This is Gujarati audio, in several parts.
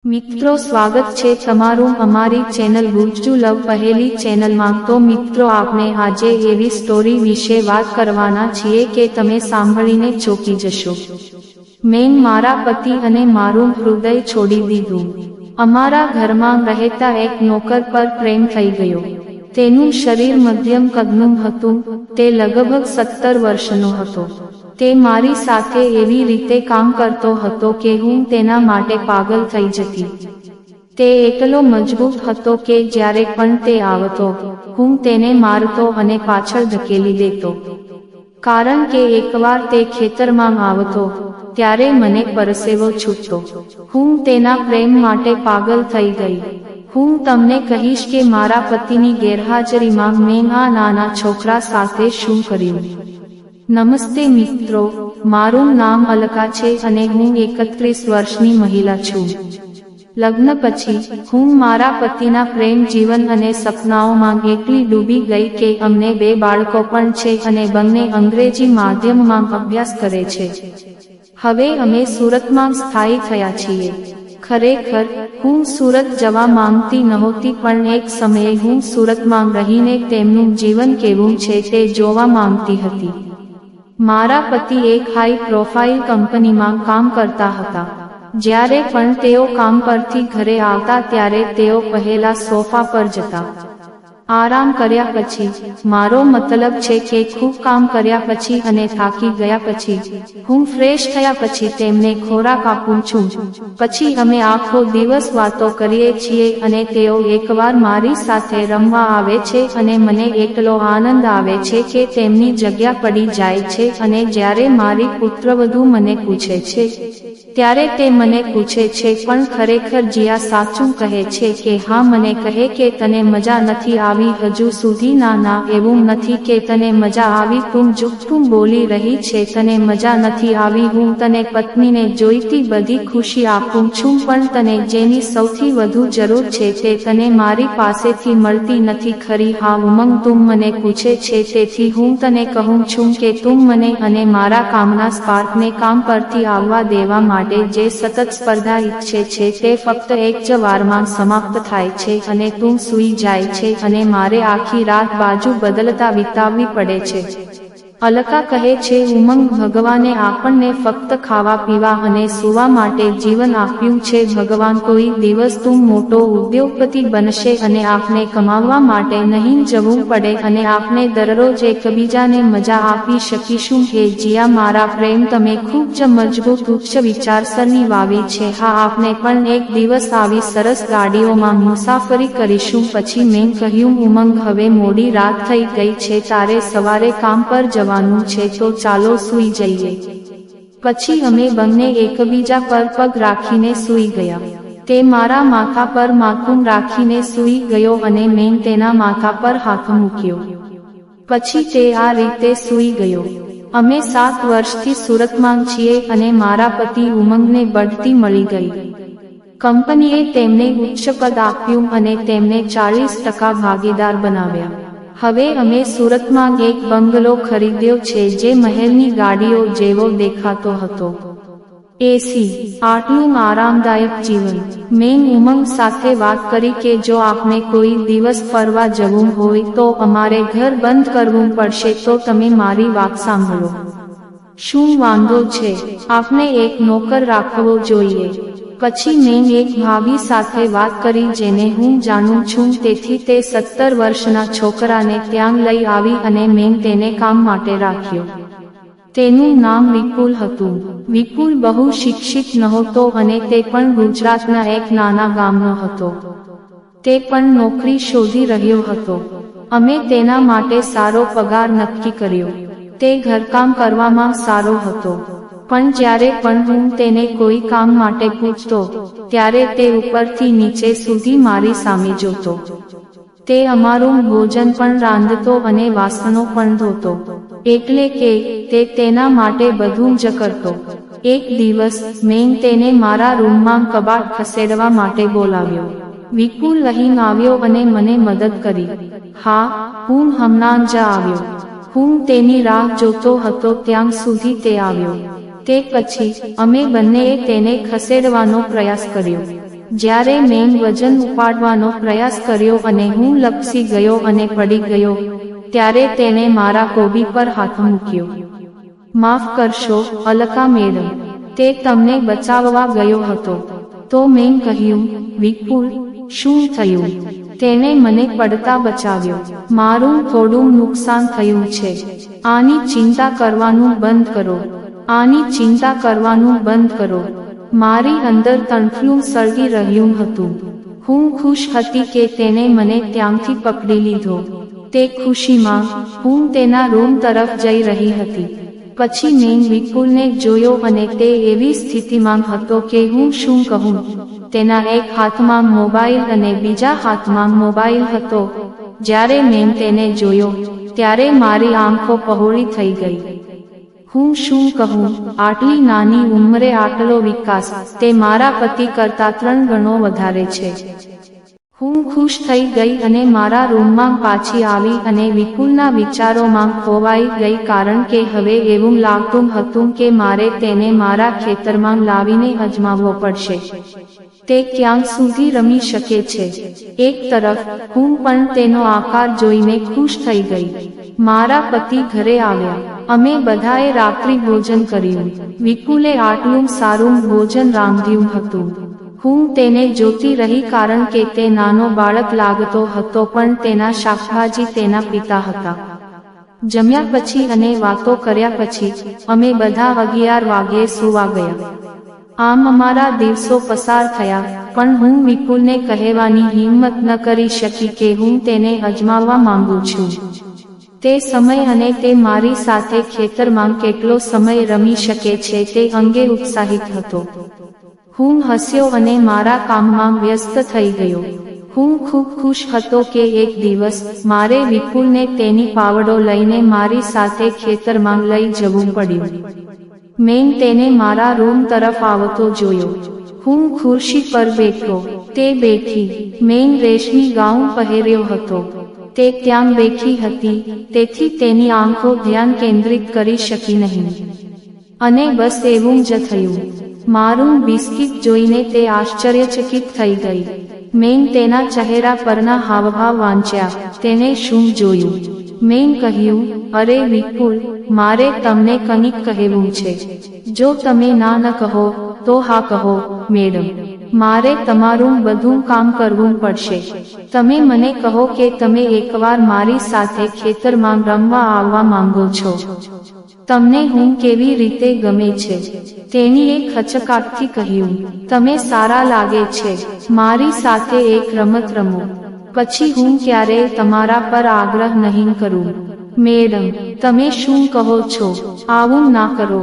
મિત્રો સ્વાગત છે તમારું અમારી ચેનલ ગુજ્જુ લવ પહેલી ચેનલમાં। તો મિત્રો આપણે આજે એવી સ્ટોરી વિશે વાત કરવાના છીએ કે તમે સાંભળીને ચોંકી જશો। મેં મારા પતિ અને મારું હૃદય છોડી દીધું। અમારા ઘરમાં રહેતા એક નોકર પર પ્રેમ થઈ ગયો। તેનું શરીર મધ્યમ કદનું હતું। તે લગભગ 17 વર્ષનો હતો। તે મારી સાથે એવી રીતે કામ કરતો હતો કે હું તેના માટે પાગલ થઈ જતી। તે એટલો મજબૂત હતો કે જ્યારે પણ તે આવતો હું તેને મારતો અને પાછળ ધકેલી દેતો, કારણ કે એકવાર તે ખેતરમાં આવતો ત્યારે મને પરસેવો છૂટતો। હું તેના પ્રેમ માટે પાગલ થઈ ગઈ। હું તમને કહીશ કે મારા પતિની ગેરહાજરીમાં મેં આ નાના છોકરા સાથે શું કર્યું। નમસ્તે મિત્રો, મારું નામ અલકા છે અને હું 31 વર્ષની મહિલા છું। લગ્ન પછી હું મારા પતિના પ્રેમ જીવન અને સપનાઓમાં એટલી ડૂબી ગઈ કે અમને 2 બાળકો પણ છે અને બંને અંગ્રેજી માધ્યમમાં અભ્યાસ કરે છે। હવે અમે સુરતમાં સ્થાયી થયા છીએ। ખરેખર હું સુરત જવા માંગતી નહોતી, પણ એક સમયે હું સુરતમાં રહીને તેમનું જીવન કેવું છે તે જોવા માંગતી હતી। મારા પતિ એક હાઈ પ્રોફાઇલ કંપનીમાં કામ કરતા હતા। જ્યારે પણ તેઓ કામ પરથી ઘરે આવતા ત્યારે તેઓ પહેલા સોફા પર જતા। આરામ કર્યા પછી, મારો મતલબ છે કે ખૂબ કામ કર્યા પછી અને થાકી ગયા પછી, હું ફ્રેશ થયા પછી તેમને ખોરાક આપું છું। પછી અમે આખો દિવસ વાતો કરીએ છીએ અને તેઓ એકવાર મારી સાથે રમવા આવે છે અને મને એટલો આનંદ આવે છે કે તેમની જગ્યા પડી જાય છે। અને જ્યારે મારી પુત્રવધુ મને પૂછે છે ત્યારે તે મને પૂછે છે, પણ ખરેખર જીયા સાચું કહે છે કે હા? મને કહે કે તને મજા નથી આવી હજુ સુધી? ના, એવું નથી કે તને મજા આવી, તું જૂઠું બોલી રહી છે। તને મજા નથી આવી। હું તને પત્નીને જોઈતી બધી ખુશી આપું છું, પણ તને જેની સૌથી વધુ જરૂર છે તે તને મારી પાસેથી મળતી નથી ખરી? હા ઉમંગ, તું મને પૂછે છે તેથી હું તને કહું છું કે તું મને અને મારા કામના સ્પાર્કને કામ પરથી આવવા દેવા માટે જે સતત સ્પર્ધા ઈચ્છે છે તે ફક્ત એક જ વારમાં સમાપ્ત થાય છે અને તું સૂઈ જાય છે અને મારે આખી રાત બાજુ બદલતા વિતાવવી પડે છે। અલકા કહે છે, ઉમંગ, ભગવાને આપણને ફક્ત ખાવા પીવા અને સૂવા માટે જીવન આપ્યું છે। ભગવાન કોઈ દિવસ તું મોટો ઉદ્યોગપતિ બનશે અને આપણે કમાવવા માટે નહીં જવું પડે અને આપણે દરરોજ એકબીજાને મજા આપી શકીશું। હે જીયા મારા પ્રેમ, તમે ખૂબ જ મજબૂત ઉચ્ચ વિચારસરણી વાવી છે। હા, આપણે પણ એક દિવસ આવી સરસ ગાડીઓમાં મુસાફરી કરીશું। પછી મેં કહ્યું, ઉમંગ, હવે મોડી રાત થઈ ગઈ છે, તારે સવારે કામ પર જવાનું છે, તો ચાલો સૂઈ જઈએ। પછી અમે બંને એકબીજા પર પગ રાખીને સૂઈ ગયા। તે મારા માથા પર માથું રાખીને સૂઈ ગયો અને મેં તેના માથા પર હાથ મૂક્યો। પછી તે આ રીતે સૂઈ ગયો। અમે 7 વર્ષથી સુરતમાં છીએ અને મારા પતિ ઉમંગને બઢતી મળી ગઈ। કંપનીએ તેમને ઉચ્ચ પદ આપ્યું અને તેમને 40% ભાગીદાર બનાવ્યા। હવે અમે સુરતમાં એક બંગલો ખરીદ્યો છે જે મહેલની ગાડીઓ જેવો દેખાતો હતો। એસી, આટલું આરામદાયક જીવન। મેં ઉમંગ સાથે વાત કરી કે જો આપણે કોઈ દિવસ ફરવા જવું હોય તો અમારે ઘર બંધ કરવું પડશે, તો તમે મારી વાત સાંભળો। શું વાંધો છે? આપણે એક નોકર રાખવો જોઈએ। પછી મેં એક ભાભી સાથે વાત કરી જેને હું જાણું છું, તેથી તે 17 વર્ષના છોકરાને ત્યાં લઈ આવી અને મેં તેને કામ માટે રાખ્યો। તેનું નામ વિપુલ હતું। વિપુલ બહુ શિક્ષિત નહોતો અને તે પણ ગુજરાતના એક નાના ગામનો હતો। તે પણ નોકરી શોધી રહ્યો હતો। અમે તેના માટે સારો પગાર નક્કી કર્યો। તે ઘરકામ કરવામાં સારો હતો, પણ જ્યારે પણ હું તેને કોઈ કામ માટે પૂછતો ત્યારે તે ઉપરથી નીચે સુધી મારી સામે જોતો। તે અમારું ભોજન પણ રાંધતો અને વાસણો પણ ધોતો, એટલે કે તે તેના માટે બધું જ કરતો। એક દિવસ મેં તેને મારા રૂમમાં કબાટ ખસેડવા માટે બોલાવ્યો। વિપુલ અહીં આવ્યો અને મને મદદ કરી। હા, હું હમણાં જ આવ્યો। હું તેની રાહ જોતો હતો ત્યાં સુધી તે આવ્યો। તે પછી અમે બંનેએ તેને ખસેડવાનો પ્રયાસ કર્યો। જ્યારે મેં વજન ઉપાડવાનો પ્રયાસ કર્યો અને હું લપસી ગયો અને પડી ગયો, ત્યારે તેણે મારા કોબી પર હાથ મૂક્યો. માફ કરશો, અલકા મેડમ, તે તમને બચાવવા ગયો હતો. તો મેં કહ્યું, વિપુલ, શું થયું? તેણે મને પડતા બચાવ્યો. મારું થોડું નુકસાન થયું છે. આની ચિંતા કરવાનું બંધ કરો. આની ચિંતા કરવાનું બંધ કરો. મારી અંદર તણખલું સળગી રહ્યું હતું. હું ખુશ હતી કે તેણે મને ત્યાંથી પકડી લીધો. તે ખુશીમાં હું તેના રૂમ તરફ જઈ રહી હતી. પછી મેં વિપુલને જોયો અને તે એવી સ્થિતિમાં હતો કે હું શું કહું. તેના એક હાથમાં મોબાઈલ અને બીજા હાથમાં મોબાઈલ હતો. જ્યારે મેં તેને જોયો ત્યારે મારી આંખો પહોળી થઈ ગઈ. હું શું કહું? આટલી નાની ઉંમરે આટલો વિકાસ, તે મારા પતિ કરતા 3 ગણો વધારે છે. હું ખુશ થઈ ગઈ અને મારા રૂમમાં પાછી આવી અને વિપુલના વિચારોમાં ખોવાઈ ગઈ, કારણ કે હવે એવું લાગતું હતું કે મારે તેને મારા ખેતરમાં લાવીને અજમાવવો પડશે. તે ક્યાં સુધી રમી શકે છે? એક તરફ હું પણ તેનો આકાર જોઈને ખુશ થઈ ગઈ. મારા પતિ ઘરે આવ્યા. અમે બધાએ રાત્રિ ભોજન કર્યું. વિપુલે આટલું સારું ભોજન રાંધ્યું હતું. હું તેને જોતી રહી કારણ કે તે નાનો બાળક લાગતો હતો, પણ તેના શાકભાજી તેના પિતા હતા. જમ્યા પછી અને વાતો કર્યા પછી અમે બધા 11 વાગ્યે સૂવા ગયા. આમ અમારા દિવસો પસાર થયા, પણ હું વિપુલને કહેવાની હિંમત ન કરી શકી કે હું તેને અજમાવવા માંગુ છું. તે સમય અને તે મારી સાથે ખેતરમાં કેટલો સમય રમી શકે છે તે અંગે ઉત્સાહિત હતો. હું હસ્યો અને મારા કામમાં વ્યસ્ત થઈ ગયો. હું ખૂબ ખુશ હતો કે એક દિવસ મારે વિપુલને તેની પાવડો લઈને મારી સાથે ખેતરમાં લઈ જવું પડ્યું. મેં તેને મારા રૂમ તરફ આવતો જોયો. હું ખુરશી પર બેઠો, તે બેઠી. મેં રેશમી ગાઉન પહેર્યો હતો. તે ત્યાં બેઠી હતી, તેથી તેની આંખો ધ્યાન કેન્દ્રિત કરી શકી નહીં. અને બસ એવું જ થયું. મારું બિસ્કિટ જોઈને તે આશ્ચર્યચકિત થઈ ગઈ. મેં તેના ચહેરા પરના હાવભાવ વાંચ્યા. તેને શું જોયું? મેં કહ્યું, અરે વિપુલ, મારે તમને કંઈક કહેવું છે. જો તમે ના ન કહો તો હા કહો, મેડમ. મારે તમારું બધું કામ કરવું પડશે. તમે મને કહો કે તમે એકવાર મારી સાથે ખેતરમાં રમવા આવવા માંગો છો. તમને હું કેવી રીતે ગમે છે? તેણીએ ખચકાટથી કહ્યું, તમે સારા લાગે છે. મારી સાથે એક રમત રમો. પછી હું ક્યારેય તમારા પર આગ્રહ નહીં કરું. મેડમ, તમે શું કહો છો? આવું ના કરો.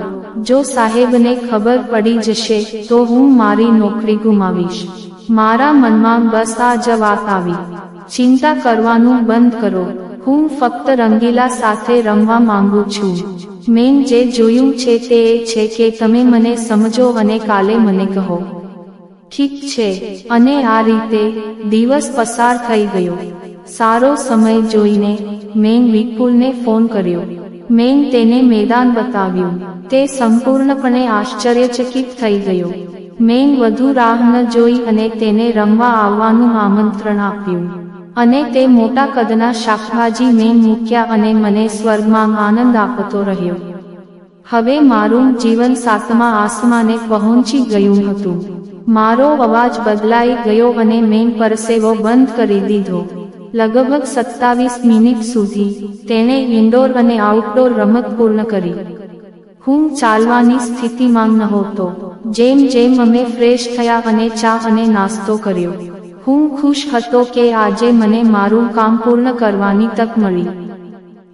જો સાહેબને ખબર પડી જશે તો હું મારી નોકરી ગુમાવીશ. મારા મનમાં બસ આ જ વાત આવી. ચિંતા કરવાનું બંધ કરો. હું ફક્ત રંગીલા સાથે રમવા માંગુ છું. મેં જે જોયું છે તે એ છે કે તમે મને સમજો અને કાલે મને કહો. ઠીક છે. અને આ રીતે દિવસ પસાર થઈ ગયો. સારો સમય જોઈને મેં વિપુલને ફોન કર્યો. મેં તેને મેદાન બતાવ્યું. તે સંપૂર્ણપણે આશ્ચર્યચકિત થઈ ગયો. મેં વધુ રાહ ન જોઈ અને તેને રમવા આવવાનું આમંત્રણ આપ્યું. અને તે મોટા કદના શાકભાજી મેં મૂક્યા અને મને સ્વર્ગમાં આનંદ આપતો રહ્યો. હવે મારું જીવન 7મા આસમાને પહોંચી ગયું હતું. મારો અવાજ બદલાઈ ગયો અને મેં પરસેવો બંધ કરી દીધો. લગભગ 27 મિનિટ સુધી તેણે ઇન્ડોર અને આઉટડોર રમત પૂર્ણ કરી. હું ચાલવાની સ્થિતિમાં નહોતો. જેમ જેમ અમે ફ્રેશ થયા અને ચા અને નાસ્તો કર્યો, હું ખુશ હતો કે આજે મને મારું કામ પૂર્ણ કરવાની તક મળી.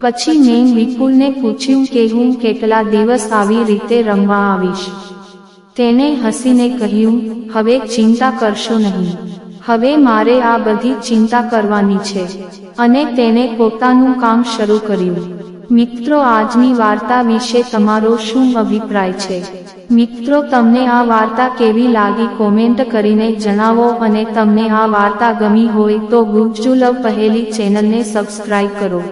પછી મેં વિપુલને પૂછ્યું કે હું કેટલા દિવસ આવી રીતે રમવા આવીશ. તેને હસીને કહ્યું, હવે ચિંતા કરશો નહીં. હવે મારે આ બધી ચિંતા કરવાની છે. અને તેણે પોતાનું કામ શરૂ કર્યું. મિત્રો, આજની વાર્તા વિશે તમારો શું અભિપ્રાય છે? મિત્રો, તમને આ વાર્તા કેવી લાગી કોમેન્ટ કરીને જણાવો. અને તમને આ વાર્તા ગમી હોય તો ગુજ્જુ લવ પહેલી ચેનલને સબસ્ક્રાઇબ કરો.